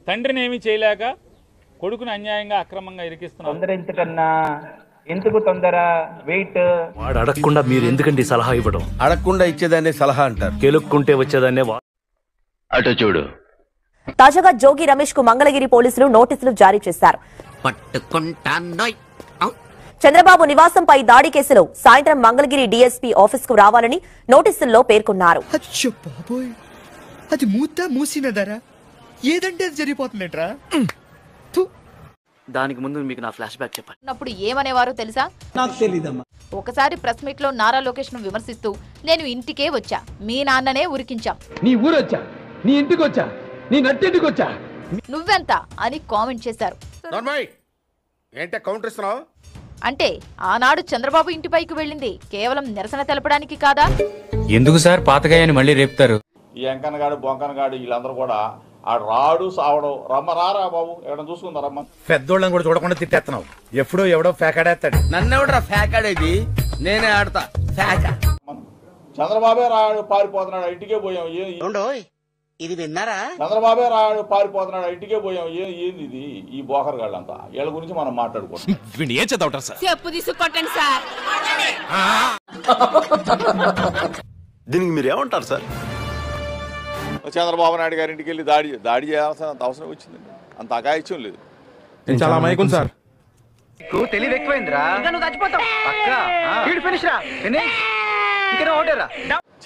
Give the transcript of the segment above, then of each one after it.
తండ్రిని ఏమీ చేయలేక కొడుకుని అన్యాయంగా అక్రమంగా ఇరికిస్తున్నారు. తొందర ఎంతకన్నా ఎందుకు తొందర వెయిట్. వాడు అడగకుండా మీరు ఎందుకండి సలహా ఇవ్వడం? అడగకుండా ఇచ్చేదాన్ని సలహా అంటారు, కెలుక్కుంటే వచ్చేదాన్నే. అటు చూడు. తాజాగా జోగి రమేష్ కు మంగళగిరి పోలీసులు నోటీసులు జారీ చేశారు. చంద్రబాబు నివాసంపై దాడి కేసులో సాయంత్రం మంగళగిరి డీఎస్పీ ఆఫీస్ కు రావాలని నోటీసుల్లో పేర్కొన్నారు. అది మూసినదరా ఏదంటే జరిగిపోతుందట్రా. దానికి ముందు మీకు నా ఫ్లాష్ బ్యాక్ చెప్పండి. అప్పుడు ఏమనేవారో తెలుసా? నాకు తెలీదమ్మా. ఒకసారి ప్రెస్ మీట్ లో నారా లోకేష్ ను విమర్శిస్తూ నేను ఇంటికే వచ్చా, మీ నాన్ననే ఉరికించాం, నీ ఊరొచ్చా, నీ ఇంటికి వచ్చా, నీ నట్టింటికి వచ్చా, నువ్వెంత అని కామెంట్ చేశారు. అంటే ఆనాడు చంద్రబాబు ఇంటిపైకి వెళ్ళింది కేవలం నిరసన తెలపడానికి కాదా? ఎందుకు సార్ పాతగాయని మళ్ళీ రేపుతారు? ఈ ఎంకనగాడు బొంకనగాడు వీళ్ళందరూ కూడా ఆ రాడు సావడం రారా బాబు ఎవరైనా చూసుకుందా రమ్మ. పెద్దోళ్ళని కూడా చూడకుండా తిట్టేస్తున్నావు. ఎప్పుడో ఎవడో ఫ్యాకాడేస్తాడు. నన్నెవడరా ఫ్యాకాడేది? నేనే ఆడతా ఫ్యాక. చంద్రబాబే రాడు పారిపోతున్నాడు, ఇంటికే పోయాం. ఇది విన్నారా? చంద్రబాబే రాడు పారిపోతున్నాడు, ఇంటికే పోయాం. ఏంది ఇది? ఈ బోకర్ గాళ్ళంతా వీళ్ళ గురించి మనం మాట్లాడుకోండి. ఏం చదవటం సార్? చెప్పు తీసుకొట్టండి సార్. దీనికి మీరు ఏమంటారు సార్? చంద్రబాబు నాయుడు గారి ఇంటికి వెళ్ళి దాడి చేయాల్సిన అవసరం వచ్చిందండి. అంత అగాయిత్యం లేదు. చాలా మైకుం సార్. తెలివి ఎక్కువైందిరా.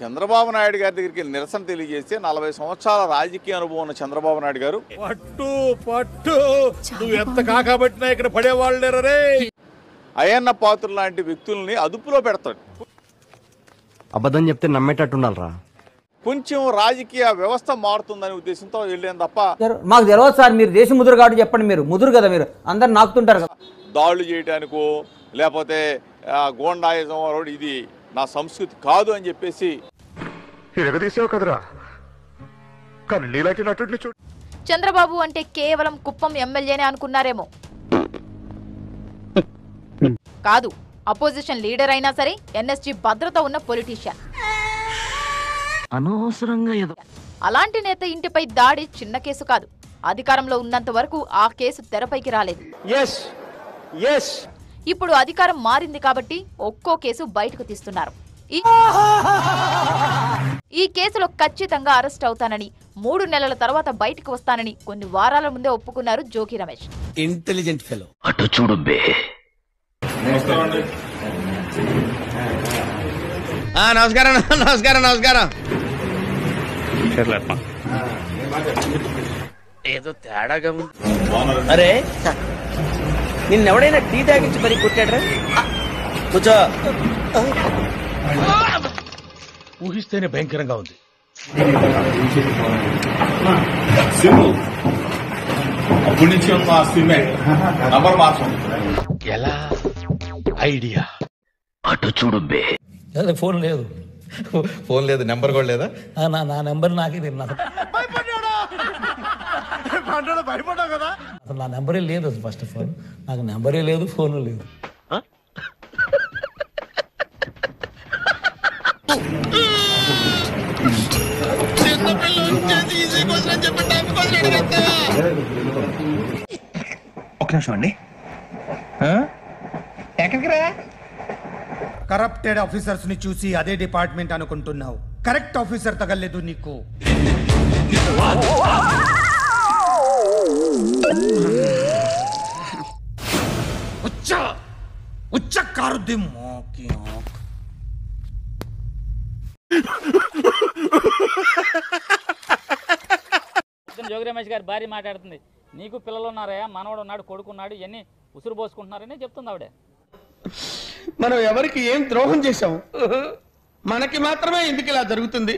చంద్రబాబు నాయుడు గారి దగ్గరికి వెళ్ళి నిరసన తెలియజేస్తే 40 సంవత్సరాల రాజకీయ అనుభవం ఉన్న చంద్రబాబు నాయుడు గారు పట్టు నువ్వు ఎంత కాకబట్టినా ఇక్కడ పడేవాళ్ళు రే. అయ్యన్న పాత్రులు లాంటి వ్యక్తుల్ని అదుపులో పెడతాడు. అబద్ధం చెప్తే నమ్మేటట్టుండాలరా. కొంచెం రాజకీయ వ్యవస్థ మారుతుందనే ఉద్దేశంతో వెళ్ళాను తప్ప మాకు తెలియదు సార్. మీరు దేశ ముదురు కాబట్టి చెప్పండి. మీరు ముదురు కదా, మీరు అందరు నాకుతుంటారు కదా. దాడులు చేయడానికో లేకపోతే గోండాయిజం ఇది నా సంస్కృతి కాదు అని చెప్పేసి చంద్రబాబు అంటే కేవలం కుప్పం ఎమ్మెల్యేనే అనుకున్నారేమో. కాదు, అపోజిషన్ లీడర్ అయినా సరే ఎన్ఎస్జీ భద్రత ఉన్న పొలిటీషియన్. అనవసరంగా అలాంటి నేత ఇంటిపై దాడి చిన్న కేసు కాదు. అధికారంలో ఉన్నంత వరకు ఆ కేసు తెరపైకి రాలేదు. ఇప్పుడు అధికారం మారింది కాబట్టి ఒక్కో కేసు బయటకు తీస్తున్నారు. ఈ కేసులో ఖచ్చితంగా అరెస్ట్ అవుతానని, 3 నెలల తర్వాత బయటకు వస్తానని కొన్ని వారాల ముందే ఒప్పుకున్నారు జోగి రమేష్. Intelligent fellow. అటు చూడు బే. నమస్కారం నమస్కారం నమస్కారం. ఏదో తేడాగా ఉంది. అరే నిన్నెవడైనా టీ తాగించి మరి కొట్టాడ్రా? కూర్చో. ఊహిస్తేనే భయంకరంగా ఉంది. అప్పటి నుంచి ఉన్న సిమే నంబర్ మార్చండి. ఎలా ఐడియా? అటు చూడు బే. ఫోన్ లేదు, నెంబర్ కూడా లేదా? నా నెంబర్ నాకే తెలియదు. అసలు నా నెంబరే లేదు. ఫస్ట్ ఆఫ్ ఆల్ నాకు నెంబరే లేదు, ఫోన్ లేదు. ఒక నిమిషం అండి. ఎక్కడికి రా? కరప్టెడ్ ఆఫీసర్స్ ని చూసి అదే డిపార్ట్మెంట్ అనుకుంటున్నావు. కరెక్ట్ ఆఫీసర్ తగలేదు నీకు. ఉచ్చ కారుద్ది మోకి. జోగి రమేష్ గారి భార్య మాట్లాడుతుంది, నీకు పిల్లలు ఉన్నారయ్యా, మనవడు ఉన్నాడు, కొడుకున్నాడు, ఇవన్నీ ఉసురు పోసుకుంటున్నారని చెప్తుంది ఆవిడ. మనం ఎవరికి ఏం ద్రోహం చేశాం? మనకి మాత్రమే ఎందుకు ఇలా జరుగుతుంది?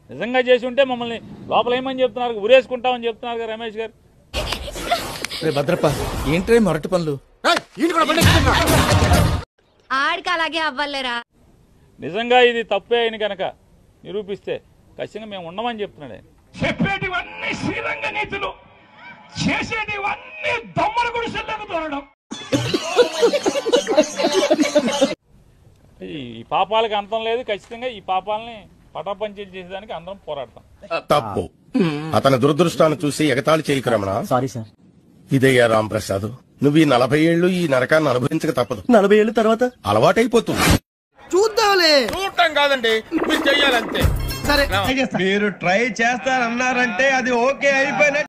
నిజంగా చేసి ఉంటే మమ్మల్ని లోపల ఏమని చెప్తున్నారు, ఉరేసుకుంటామని చెప్తున్నారు కదా రమేష్ గారు. భద్రప్ప ఏంట్రే మొరటి పనులు? ఆడికి అలాగే అవ్వలేరా? నిజంగా ఇది తప్పే అయిన కనుక నిరూపిస్తే ఖచ్చితంగా మేము ఉండమని చెప్తున్నాడు. చెప్పేటివన్నీ శ్రీరంగ నీతులు, చేసేటివన్నీ దొమ్మల గుడిసెల్లోకి దూరడం. ఈ పాపాలకు అంతం లేదు. ఖచ్చితంగా ఈ పాపాలని పటాపంచలు చేసేదానికి అందరం పోరాడతాం. తప్పు. అతని దురదృష్టాన్ని చూసి ఎగతాళి చేయకు రమణ. Sorry sir. ఇదయ్యా రాంప్రసాద్, నువ్వు ఈ 40 ఏళ్ళు ఈ నరకాన్ని అనుభవించక తప్పదు. 40 ఏళ్ళ తర్వాత అలవాటైపోతుంది. చూద్దాంలే. చూడటం కాదండి, మీరు చెయ్యాలంతే. సరే మీరు ట్రై చేస్తారన్నారంటే అది ఓకే అయిపోయిన